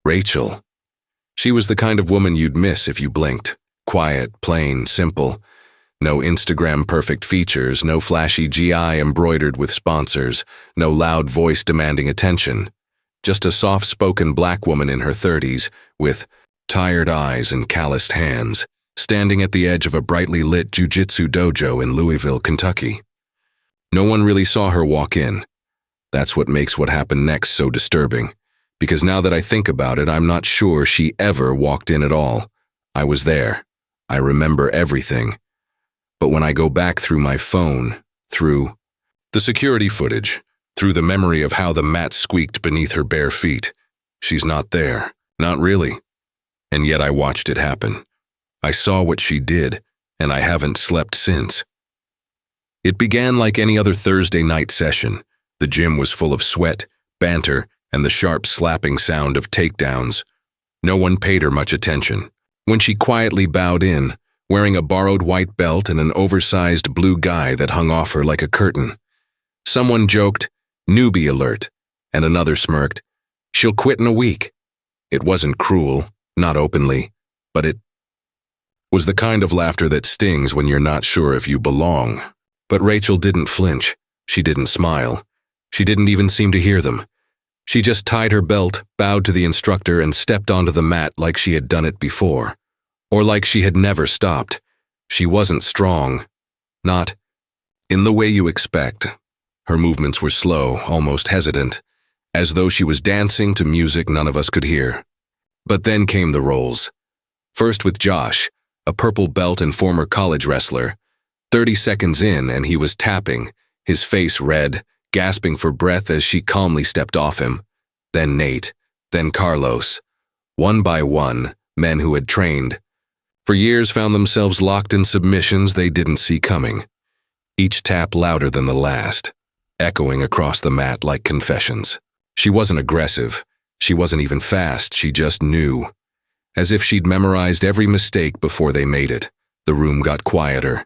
Rachel. She was the kind of woman you'd miss if you blinked. Quiet, plain, simple. No Instagram perfect features, no flashy GI embroidered with sponsors, no loud voice demanding attention. Just a soft-spoken black woman in her 30s, with tired eyes and calloused hands, standing at the edge of a brightly lit Jiu-Jitsu dojo in Louisville, Kentucky. No one really saw her walk in. That's what makes what happened next so disturbing, because now that I think about it, I'm not sure she ever walked in at all. I was there. I remember everything. But when I go back through my phone, through the security footage, through the memory of how the mat squeaked beneath her bare feet, she's not there. Not really. And yet I watched it happen. I saw what she did, and I haven't slept since. It began like any other Thursday night session. The gym was full of sweat, banter, and the sharp slapping sound of takedowns. No one paid her much attention. When she quietly bowed in, wearing a borrowed white belt and an oversized blue guy that hung off her like a curtain, someone joked, "Newbie alert," and another smirked, "She'll quit in a week." It wasn't cruel, not openly, but it was the kind of laughter that stings when you're not sure if you belong. But Rachel didn't flinch. She didn't smile. She didn't even seem to hear them. She just tied her belt, bowed to the instructor, and stepped onto the mat like she had done it before. Or like she had never stopped. She wasn't strong. Not in the way you expect. Her movements were slow, almost hesitant, as though she was dancing to music none of us could hear. But then came the rolls. First with Josh, a purple belt and former college wrestler. 30 seconds in, and he was tapping, his face red, gasping for breath as she calmly stepped off him. Then Nate, then Carlos. One by one, men who had trained for years found themselves locked in submissions they didn't see coming. Each tap louder than the last, echoing across the mat like confessions. She wasn't aggressive. She wasn't even fast. She just knew. As if she'd memorized every mistake before they made it. The room got quieter.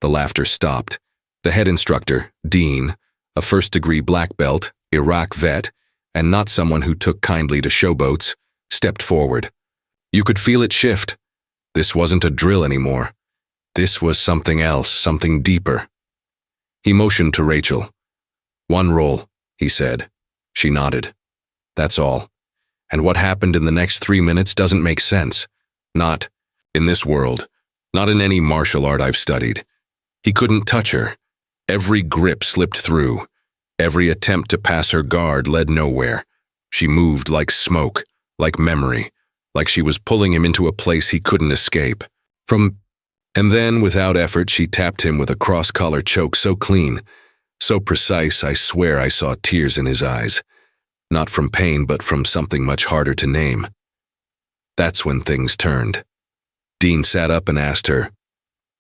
The laughter stopped. The head instructor, Dean, a first-degree black belt, Iraq vet, and not someone who took kindly to showboats, stepped forward. You could feel it shift. This wasn't a drill anymore. This was something else, something deeper. He motioned to Rachel. "One roll," he said. She nodded. That's all. And what happened in the next 3 minutes doesn't make sense. Not in this world. Not in any martial art I've studied. He couldn't touch her. Every grip slipped through. Every attempt to pass her guard led nowhere. She moved like smoke, like memory, like she was pulling him into a place he couldn't escape. And then, without effort, she tapped him with a cross-collar choke so clean, so precise, I swear I saw tears in his eyes. Not from pain, but from something much harder to name. That's when things turned. Dean sat up and asked her,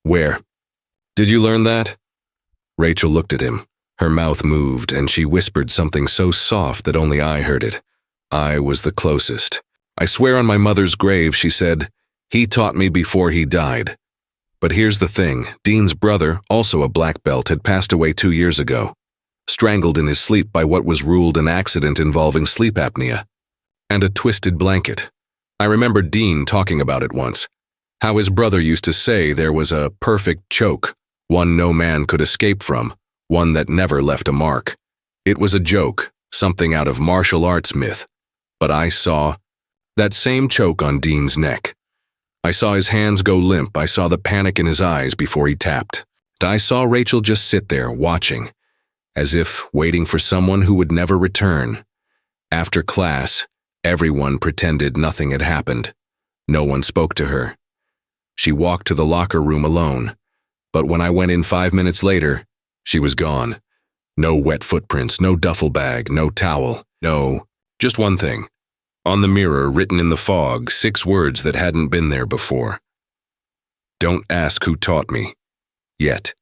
"Where? Did you learn that?" Rachel looked at him. Her mouth moved, and she whispered something so soft that only I heard it. I was the closest. "I swear on my mother's grave," she said, "he taught me before he died." But here's the thing. Dean's brother, also a black belt, had passed away 2 years ago, strangled in his sleep by what was ruled an accident involving sleep apnea. And a twisted blanket. I remember Dean talking about it once. How his brother used to say there was a perfect choke, one no man could escape from, one that never left a mark. It was a joke, something out of martial arts myth. But I saw that same choke on Dean's neck. I saw his hands go limp. I saw the panic in his eyes before he tapped. I saw Rachel just sit there, watching, as if waiting for someone who would never return. After class, everyone pretended nothing had happened. No one spoke to her. She walked to the locker room alone. But when I went in 5 minutes later, she was gone. No wet footprints, no duffel bag, no towel, no, just one thing. On the mirror, written in the fog, 6 words that hadn't been there before. Don't ask who taught me. Yet.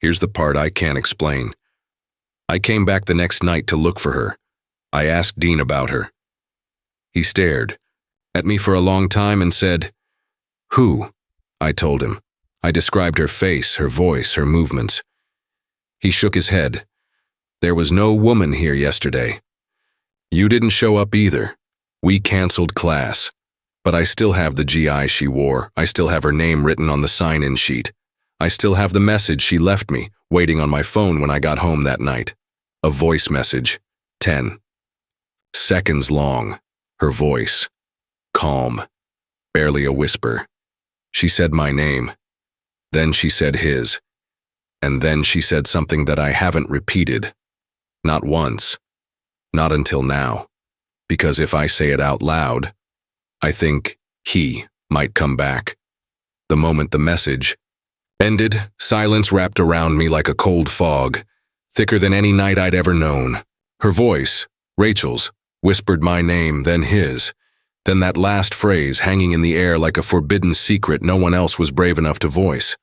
Here's the part I can't explain. I came back the next night to look for her. I asked Dean about her. He stared at me for a long time and said, "Who?" I told him. I described her face, her voice, her movements. He shook his head. "There was no woman here yesterday. You didn't show up either. We canceled class. But I still have the GI she wore. I still have her name written on the sign-in sheet. I still have the message she left me, waiting on my phone when I got home that night. A voice message. 10 seconds long. Her voice. Calm. Barely a whisper. She said my name. Then she said his. And then she said something that I haven't repeated. Not once. Not until now. Because if I say it out loud, I think he might come back. The moment the message ended, silence wrapped around me like a cold fog, thicker than any night I'd ever known. Her voice, Rachel's, whispered my name, then his, then that last phrase hanging in the air like a forbidden secret no one else was brave enough to voice.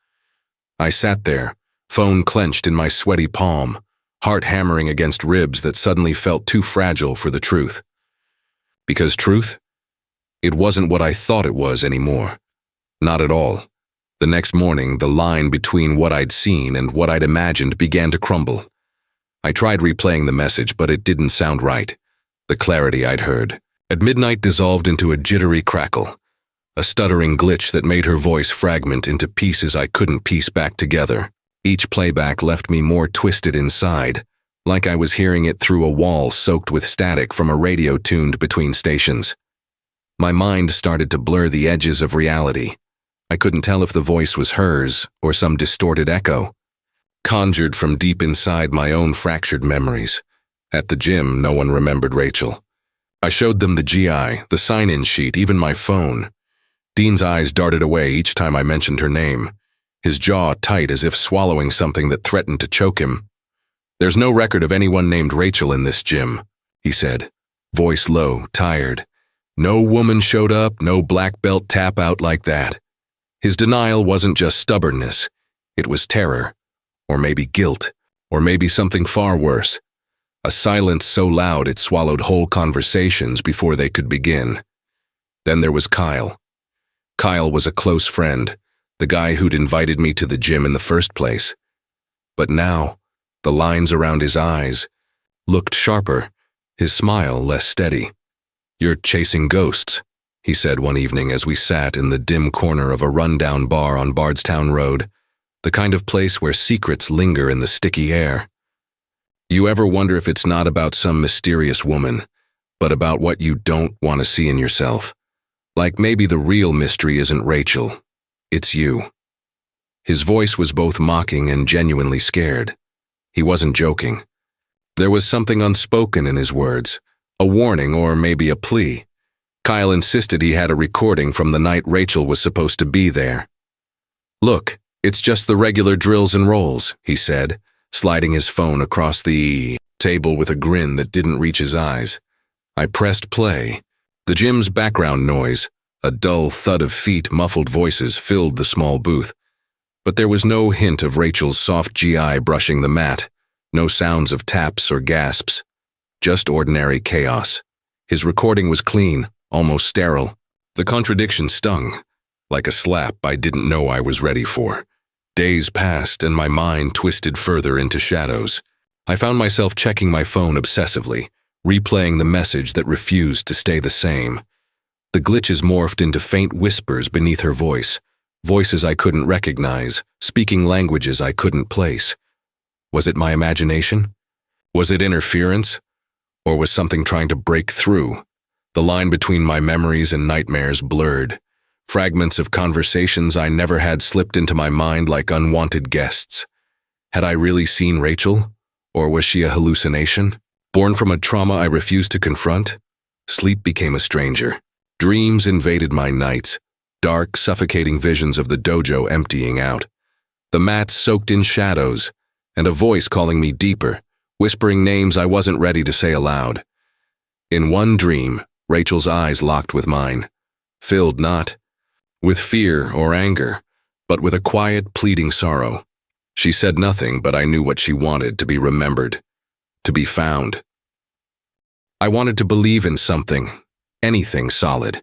I sat there, phone clenched in my sweaty palm, heart hammering against ribs that suddenly felt too fragile for the truth. Because truth? It wasn't what I thought it was anymore. Not at all. The next morning, the line between what I'd seen and what I'd imagined began to crumble. I tried replaying the message, but it didn't sound right. The clarity I'd heard. At midnight dissolved into a jittery crackle, a stuttering glitch that made her voice fragment into pieces I couldn't piece back together. Each playback left me more twisted inside, like I was hearing it through a wall soaked with static from a radio tuned between stations. My mind started to blur the edges of reality. I couldn't tell if the voice was hers or some distorted echo, conjured from deep inside my own fractured memories. At the gym, no one remembered Rachel. I showed them the GI, the sign-in sheet, even my phone. Dean's eyes darted away each time I mentioned her name, his jaw tight as if swallowing something that threatened to choke him. "There's no record of anyone named Rachel in this gym," he said, voice low, tired. "No woman showed up, no black belt tap out like that." His denial wasn't just stubbornness, it was terror, or maybe guilt, or maybe something far worse. A silence so loud it swallowed whole conversations before they could begin. Then there was Kyle. Kyle was a close friend, the guy who'd invited me to the gym in the first place. But now, the lines around his eyes looked sharper, his smile less steady. "You're chasing ghosts," he said one evening as we sat in the dim corner of a rundown bar on Bardstown Road, the kind of place where secrets linger in the sticky air. "You ever wonder if it's not about some mysterious woman, but about what you don't want to see in yourself? Like maybe the real mystery isn't Rachel, it's you." His voice was both mocking and genuinely scared. He wasn't joking. There was something unspoken in his words, a warning or maybe a plea. Kyle insisted he had a recording from the night Rachel was supposed to be there. "Look, it's just the regular drills and rolls," he said, sliding his phone across the table with a grin that didn't reach his eyes. I pressed play. The gym's background noise, a dull thud of feet, muffled voices, filled the small booth. But there was no hint of Rachel's soft GI brushing the mat, no sounds of taps or gasps, just ordinary chaos. His recording was clean, almost sterile. The contradiction stung, like a slap I didn't know I was ready for. Days passed and my mind twisted further into shadows. I found myself checking my phone obsessively, replaying the message that refused to stay the same. The glitches morphed into faint whispers beneath her voice, voices I couldn't recognize, speaking languages I couldn't place. Was it my imagination? Was it interference? Or was something trying to break through? The line between my memories and nightmares blurred. Fragments of conversations I never had slipped into my mind like unwanted guests. Had I really seen Rachel? Or was she a hallucination? Born from a trauma I refused to confront? Sleep became a stranger. Dreams invaded my nights, dark, suffocating visions of the dojo emptying out. The mats soaked in shadows, and a voice calling me deeper, whispering names I wasn't ready to say aloud. In one dream, Rachel's eyes locked with mine, filled not with fear or anger, but with a quiet, pleading sorrow. She said nothing, but I knew what she wanted: to be remembered, to be found. I wanted to believe in something, anything solid,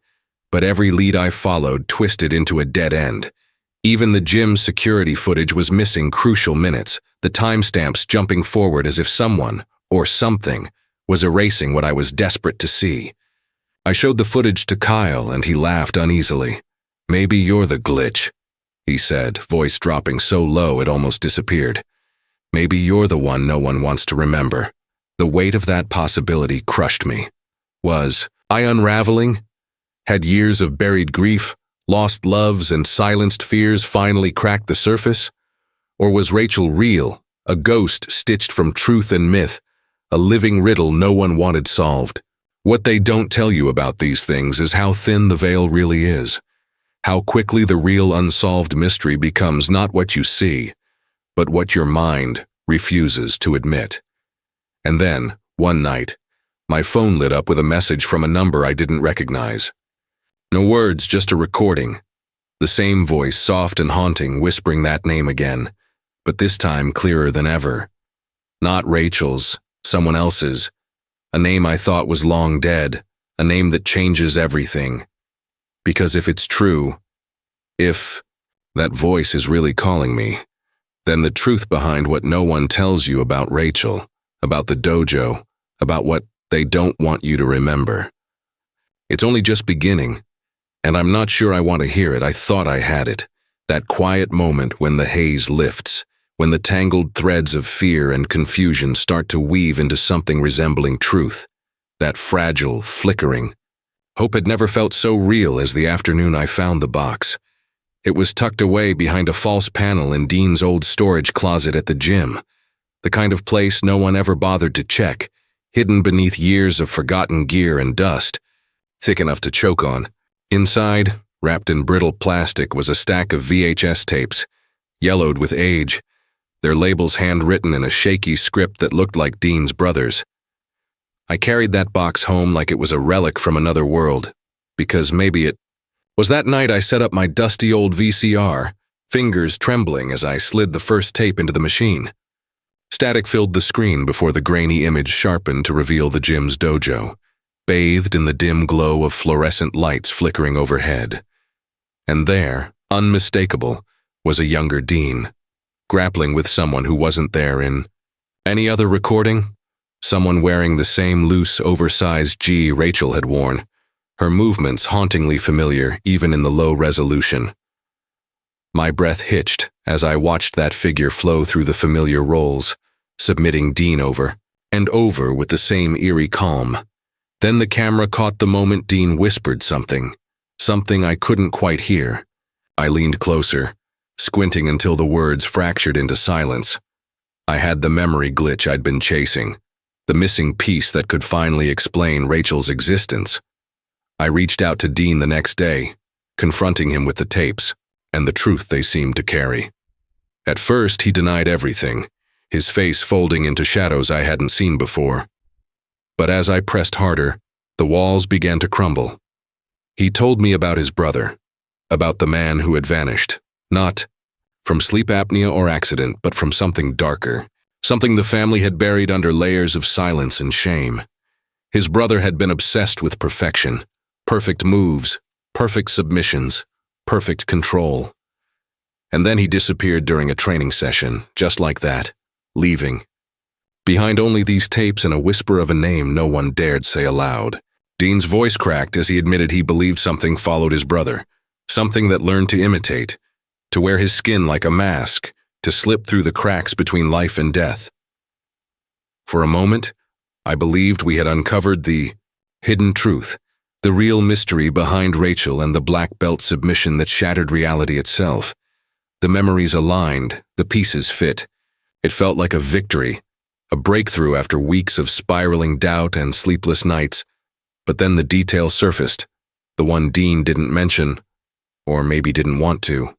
but every lead I followed twisted into a dead end. Even the gym's security footage was missing crucial minutes, the timestamps jumping forward as if someone, or something, was erasing what I was desperate to see. I showed the footage to Kyle and he laughed uneasily. "Maybe you're the glitch," he said, voice dropping so low it almost disappeared. "Maybe you're the one no one wants to remember." The weight of that possibility crushed me. Was I unraveling? Had years of buried grief, lost loves, and silenced fears finally cracked the surface? Or was Rachel real, a ghost stitched from truth and myth, a living riddle no one wanted solved? What they don't tell you about these things is how thin the veil really is, how quickly the real unsolved mystery becomes not what you see, but what your mind refuses to admit. And then, one night, my phone lit up with a message from a number I didn't recognize. No words, just a recording. The same voice, soft and haunting, whispering that name again, but this time clearer than ever. Not Rachel's, someone else's. A name I thought was long dead, a name that changes everything. Because if it's true, if that voice is really calling me, then the truth behind what no one tells you about Rachel, about the dojo, about what they don't want you to remember. It's only just beginning, and I'm not sure I want to hear it. I thought I had it. That quiet moment when the haze lifts, when the tangled threads of fear and confusion start to weave into something resembling truth. That fragile, flickering. Hope had never felt so real as the afternoon I found the box. It was tucked away behind a false panel in Dean's old storage closet at the gym, the kind of place no one ever bothered to check, hidden beneath years of forgotten gear and dust, thick enough to choke on. Inside, wrapped in brittle plastic, was a stack of VHS tapes, yellowed with age, their labels handwritten in a shaky script that looked like Dean's brother's. I carried that box home like it was a relic from another world, because maybe it was that night I set up my dusty old VCR, fingers trembling as I slid the first tape into the machine. Static filled the screen before the grainy image sharpened to reveal the gym's dojo, bathed in the dim glow of fluorescent lights flickering overhead. And there, unmistakable, was a younger Dean, grappling with someone who wasn't there in any other recording. Someone wearing the same loose, oversized gi Rachel had worn, her movements hauntingly familiar even in the low resolution. My breath hitched as I watched that figure flow through the familiar roles, submitting Dean over and over with the same eerie calm. Then the camera caught the moment Dean whispered something I couldn't quite hear. I leaned closer, squinting until the words fractured into silence. I had the memory glitch I'd been chasing, the missing piece that could finally explain Rachel's existence. I reached out to Dean the next day, confronting him with the tapes and the truth they seemed to carry. At first, he denied everything, his face folding into shadows I hadn't seen before. But as I pressed harder, the walls began to crumble. He told me about his brother, about the man who had vanished, not from sleep apnea or accident, but from something darker, something the family had buried under layers of silence and shame. His brother had been obsessed with perfection, perfect moves, perfect submissions, perfect control. And then he disappeared during a training session, just like that, leaving. Behind only these tapes and a whisper of a name no one dared say aloud. Dean's voice cracked as he admitted he believed something followed his brother, something that learned to imitate, to wear his skin like a mask, to slip through the cracks between life and death. For a moment, I believed we had uncovered the hidden truth, the real mystery behind Rachel and the black belt submission that shattered reality itself. The memories aligned, the pieces fit. It felt like a victory, a breakthrough after weeks of spiraling doubt and sleepless nights. But then the detail surfaced, the one Dean didn't mention, or maybe didn't want to.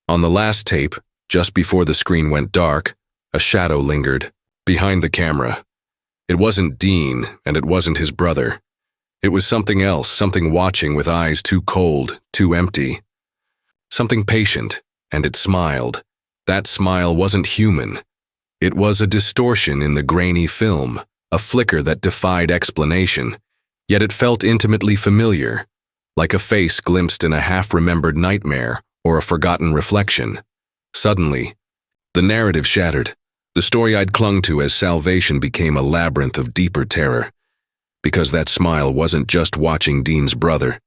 On the last tape, just before the screen went dark, a shadow lingered, behind the camera. It wasn't Dean, and it wasn't his brother. It was something else, something watching with eyes too cold, too empty. Something patient, and it smiled. That smile wasn't human. It was a distortion in the grainy film, a flicker that defied explanation, yet it felt intimately familiar, like a face glimpsed in a half-remembered nightmare or a forgotten reflection. Suddenly, the narrative shattered. The story I'd clung to as salvation became a labyrinth of deeper terror. Because that smile wasn't just watching Dean's brother.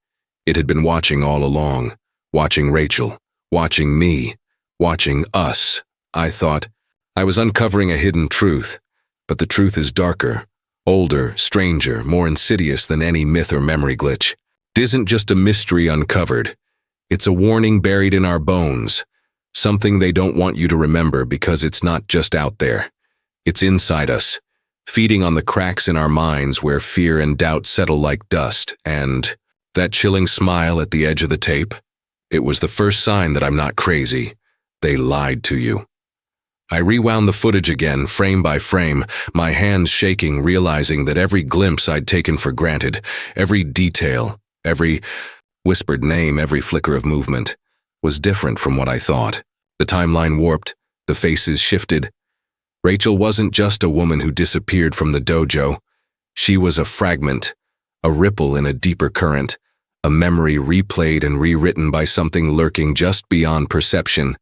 It had been watching all along, watching Rachel, watching me, watching us. I thought I was uncovering a hidden truth, but the truth is darker, older, stranger, more insidious than any myth or memory glitch. It isn't just a mystery uncovered. It's a warning buried in our bones, something they don't want you to remember because it's not just out there. It's inside us, feeding on the cracks in our minds where fear and doubt settle like dust. And that chilling smile at the edge of the tape, it was the first sign that I'm not crazy. They lied to you. I rewound the footage again, frame by frame, my hands shaking, realizing that every glimpse I'd taken for granted, every detail, every whispered name, every flicker of movement, was different from what I thought. The timeline warped, the faces shifted. Rachel wasn't just a woman who disappeared from the dojo. She was a fragment, a ripple in a deeper current, a memory replayed and rewritten by something lurking just beyond perception.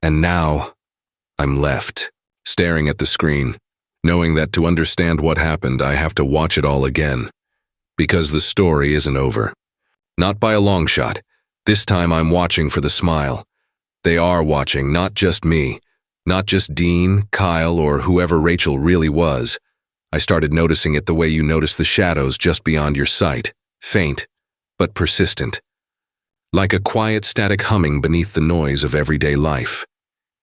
And now, I'm left, staring at the screen, knowing that to understand what happened, I have to watch it all again. Because the story isn't over. Not by a long shot. This time I'm watching for the smile. They are watching, not just me, not just Dean, Kyle, or whoever Rachel really was. I started noticing it the way you notice the shadows just beyond your sight, faint, but persistent. Like a quiet, static humming beneath the noise of everyday life.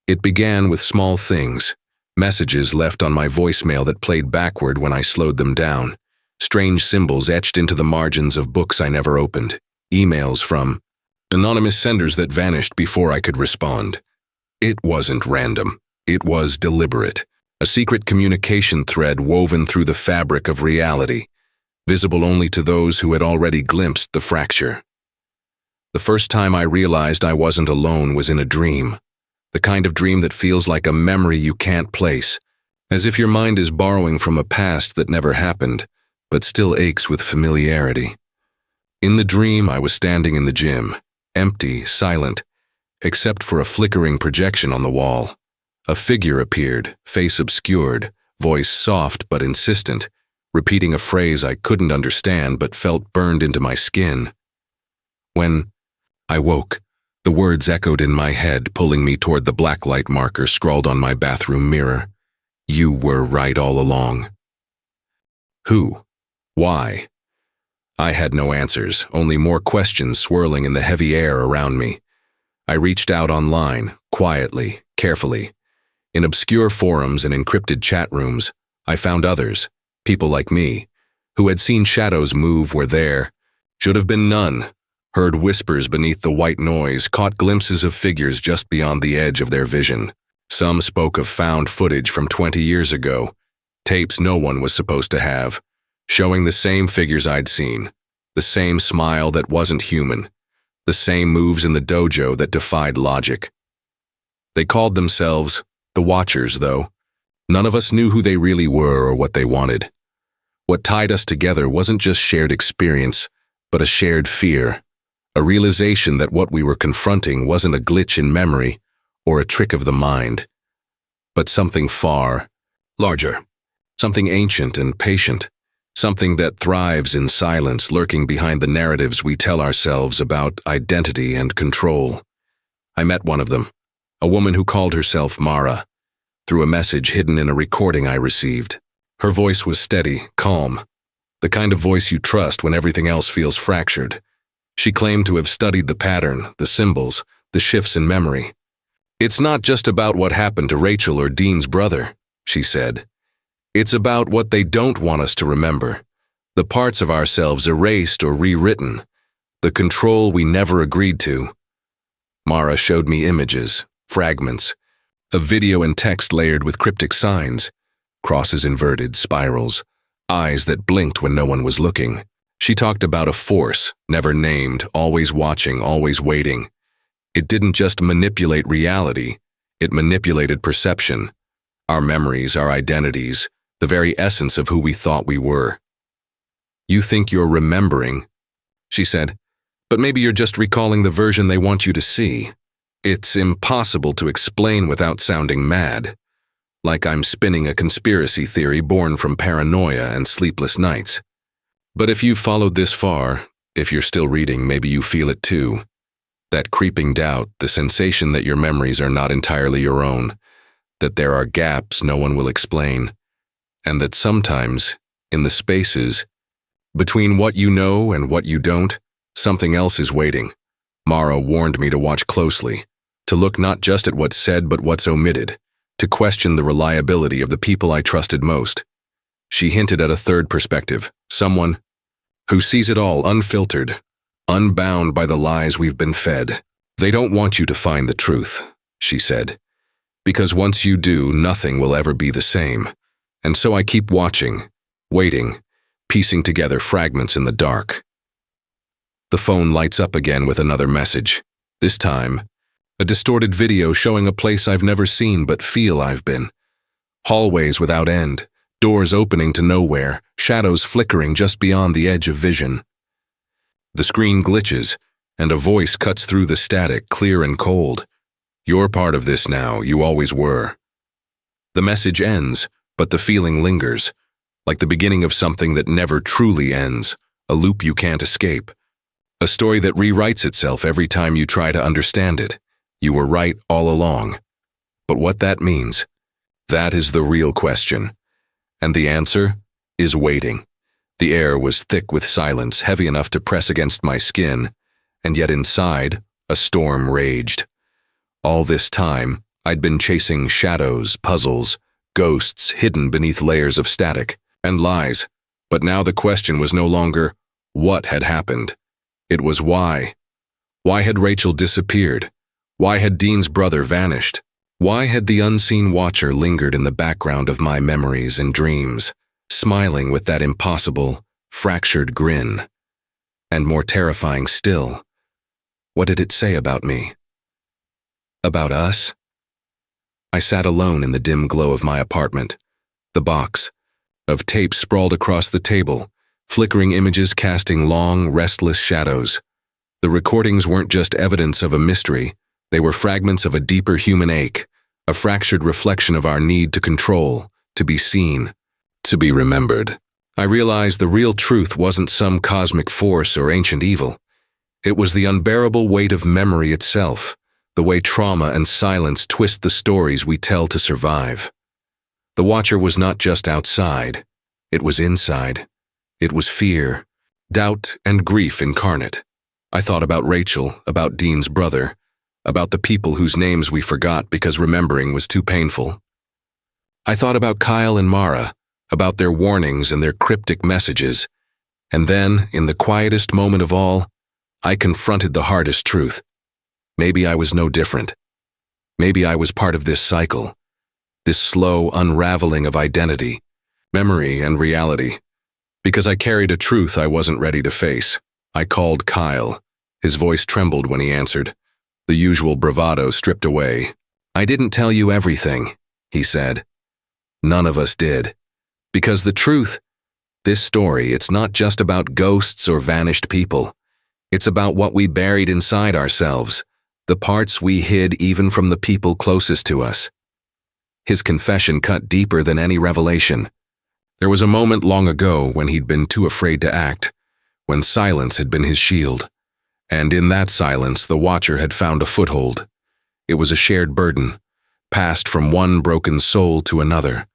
It began with small things, messages left on my voicemail that played backward when I slowed them down, strange symbols etched into the margins of books I never opened, emails from anonymous senders that vanished before I could respond. It wasn't random. It was deliberate, a secret communication thread woven through the fabric of reality, visible only to those who had already glimpsed the fracture. The first time I realized I wasn't alone was in a dream, the kind of dream that feels like a memory you can't place, as if your mind is borrowing from a past that never happened, but still aches with familiarity. In the dream, I was standing in the gym, empty, silent, except for a flickering projection on the wall. A figure appeared, face obscured, voice soft but insistent, repeating a phrase I couldn't understand but felt burned into my skin. When I woke, the words echoed in my head, pulling me toward the blacklight marker scrawled on my bathroom mirror. You were right all along. Who? Why? I had no answers, only more questions swirling in the heavy air around me. I reached out online, quietly, carefully. In obscure forums and encrypted chat rooms, I found others, people like me, who had seen shadows move where there should have been none, heard whispers beneath the white noise, caught glimpses of figures just beyond the edge of their vision. Some spoke of found footage from 20 years ago, tapes no one was supposed to have, showing the same figures I'd seen, the same smile that wasn't human, the same moves in the dojo that defied logic. They called themselves the Watchers, though. None of us knew who they really were or what they wanted. What tied us together wasn't just shared experience, but a shared fear, a realization that what we were confronting wasn't a glitch in memory or a trick of the mind, but something far larger, something ancient and patient, something that thrives in silence, lurking behind the narratives we tell ourselves about identity and control. I met one of them, a woman who called herself Mara, through a message hidden in a recording I received. Her voice was steady, calm, the kind of voice you trust when everything else feels fractured. She claimed to have studied the pattern, the symbols, the shifts in memory. It's not just about what happened to Rachel or Dean's brother, she said. It's about what they don't want us to remember, the parts of ourselves erased or rewritten, the control we never agreed to. Mara showed me images, fragments, of video and text layered with cryptic signs, crosses inverted, spirals, eyes that blinked when no one was looking. She talked about a force, never named, always watching, always waiting. It didn't just manipulate reality, it manipulated perception, our memories, our identities, the very essence of who we thought we were. You think you're remembering, she said, but maybe you're just recalling the version they want you to see. It's impossible to explain without sounding mad, like I'm spinning a conspiracy theory born from paranoia and sleepless nights. But if you've followed this far, if you're still reading, maybe you feel it too. That creeping doubt, the sensation that your memories are not entirely your own, that there are gaps no one will explain, and that sometimes, in the spaces between what you know and what you don't, something else is waiting. Mara warned me to watch closely, to look not just at what's said but what's omitted, to question the reliability of the people I trusted most. She hinted at a third perspective, someone who sees it all unfiltered, unbound by the lies we've been fed. They don't want you to find the truth, she said, because once you do, nothing will ever be the same. And so I keep watching, waiting, piecing together fragments in the dark. The phone lights up again with another message. This time, a distorted video showing a place I've never seen but feel I've been. Hallways without end, doors opening to nowhere, shadows flickering just beyond the edge of vision. The screen glitches, and a voice cuts through the static, clear and cold. You're part of this now, you always were. The message ends, but the feeling lingers, like the beginning of something that never truly ends, a loop you can't escape. A story that rewrites itself every time you try to understand it. You were right all along. But what that means, that is the real question. And the answer is waiting. The air was thick with silence, heavy enough to press against my skin, and yet inside, a storm raged. All this time, I'd been chasing shadows, puzzles, ghosts hidden beneath layers of static and lies. But now the question was no longer what had happened. It was why. Why had Rachel disappeared? Why had Dean's brother vanished? Why had the unseen watcher lingered in the background of my memories and dreams, smiling with that impossible, fractured grin? And more terrifying still, what did it say about me? About us? I sat alone in the dim glow of my apartment. The box of tapes sprawled across the table, flickering images casting long, restless shadows. The recordings weren't just evidence of a mystery, they were fragments of a deeper human ache, a fractured reflection of our need to control, to be seen, to be remembered. I realized the real truth wasn't some cosmic force or ancient evil. It was the unbearable weight of memory itself, the way trauma and silence twist the stories we tell to survive. The watcher was not just outside, it was inside. It was fear, doubt, and grief incarnate. I thought about Rachel, about Dean's brother, about the people whose names we forgot because remembering was too painful. I thought about Kyle and Mara, about their warnings and their cryptic messages. And then, in the quietest moment of all, I confronted the hardest truth. Maybe I was no different. Maybe I was part of this cycle, this slow unraveling of identity, memory, and reality. Because I carried a truth I wasn't ready to face. I called Kyle. His voice trembled when he answered, the usual bravado stripped away. I didn't tell you everything, he said. None of us did. Because the truth, this story, it's not just about ghosts or vanished people. It's about what we buried inside ourselves, the parts we hid even from the people closest to us. His confession cut deeper than any revelation. There was a moment long ago when he'd been too afraid to act, when silence had been his shield. And in that silence, the watcher had found a foothold. It was a shared burden, passed from one broken soul to another,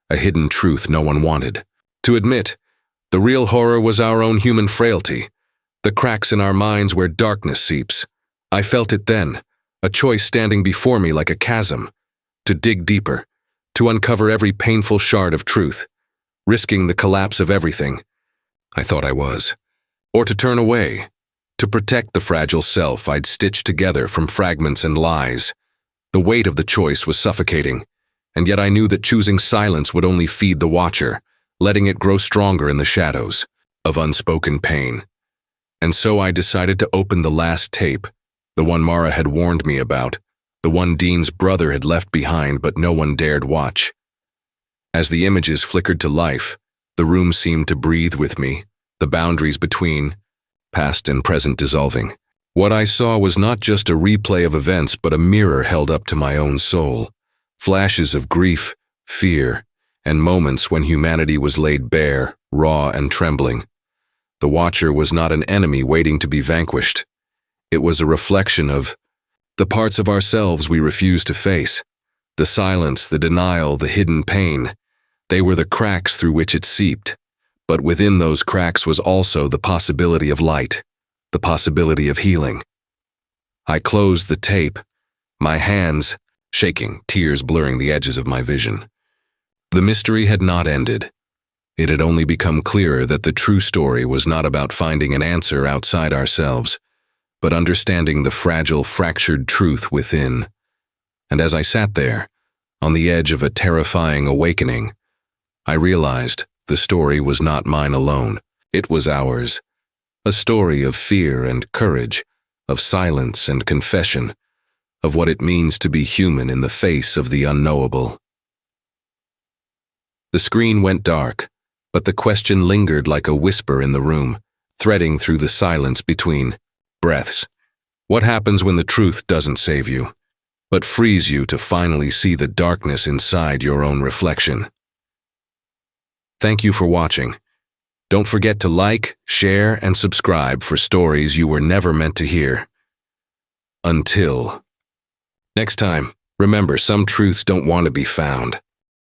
a hidden truth no one wanted to admit. The real horror was our own human frailty, the cracks in our minds where darkness seeps. I felt it then, a choice standing before me like a chasm, to dig deeper, to uncover every painful shard of truth, risking the collapse of everything I thought I was, or to turn away, to protect the fragile self I'd stitched together from fragments and lies. The weight of the choice was suffocating, and yet I knew that choosing silence would only feed the watcher, letting it grow stronger in the shadows of unspoken pain. And so I decided to open the last tape, the one Mara had warned me about, the one Dean's brother had left behind but no one dared watch. As the images flickered to life, the room seemed to breathe with me, the boundaries between past and present dissolving. What I saw was not just a replay of events but a mirror held up to my own soul. Flashes of grief, fear, and moments when humanity was laid bare, raw and trembling. The watcher was not an enemy waiting to be vanquished. It was a reflection of the parts of ourselves we refuse to face. The silence, the denial, the hidden pain. They were the cracks through which it seeped. But within those cracks was also the possibility of light, the possibility of healing. I closed the tape, my hands shaking, tears blurring the edges of my vision. The mystery had not ended. It had only become clearer that the true story was not about finding an answer outside ourselves, but understanding the fragile, fractured truth within. And as I sat there, on the edge of a terrifying awakening, I realized the story was not mine alone. It was ours. A story of fear and courage, of silence and confession, of what it means to be human in the face of the unknowable. The screen went dark, but the question lingered like a whisper in the room, threading through the silence between breaths. What happens when the truth doesn't save you, but frees you to finally see the darkness inside your own reflection? Thank you for watching. Don't forget to like, share, and subscribe for stories you were never meant to hear. Until next time, remember, some truths don't want to be found.